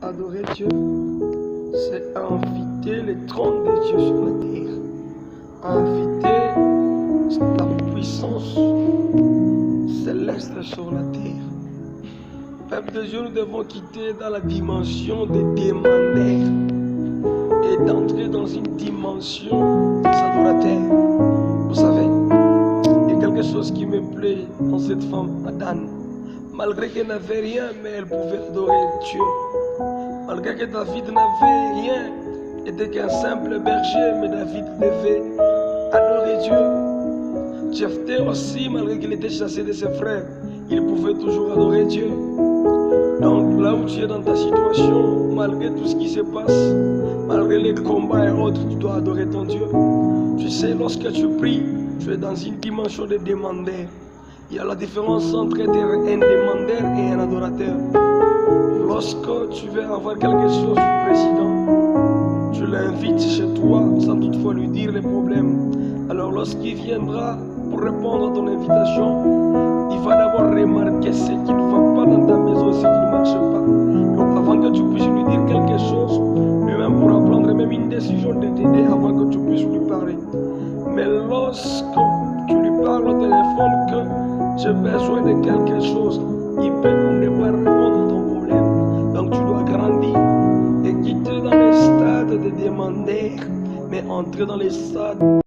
Adorer Dieu, c'est inviter le trône de Dieu sur la terre. Inviter la puissance céleste sur la terre. Peuple de Dieu, nous devons quitter dans la dimension des demandeurs et d'entrer dans une dimension des adorateurs. Vous savez, il y a quelque chose qui me plaît dans cette femme, Adane. Malgré qu'elle n'avait rien, mais elle pouvait adorer Dieu. Malgré que David n'avait rien, était qu'un simple berger, mais David devait adorer Dieu. Jephthé aussi, malgré qu'il était chassé de ses frères, il pouvait toujours adorer Dieu. Donc là où tu es dans ta situation, malgré tout ce qui se passe, malgré les combats et autres, tu dois adorer ton Dieu. Tu sais, lorsque tu pries, tu es dans une dimension de demandeur. Il y a la différence entre être un demandeur et un adorateur. Lorsque tu veux avoir quelque chose du président, tu l'invites chez toi sans toutefois lui dire les problèmes. Alors lorsqu'il viendra pour répondre à ton invitation, il va d'abord remarquer ce qui ne va pas dans ta maison, ce qui ne marche pas. Donc avant que tu puisses lui dire quelque chose, lui-même pourra prendre même une décision de t'aider avant que tu puisses lui parler. Mais lorsque tu lui parles au téléphone que j'ai besoin de quelque chose, il peut ou ne pas répondre à ton problème. Donc tu dois grandir et quitter dans les stades de demandeurs, mais entrer dans les stades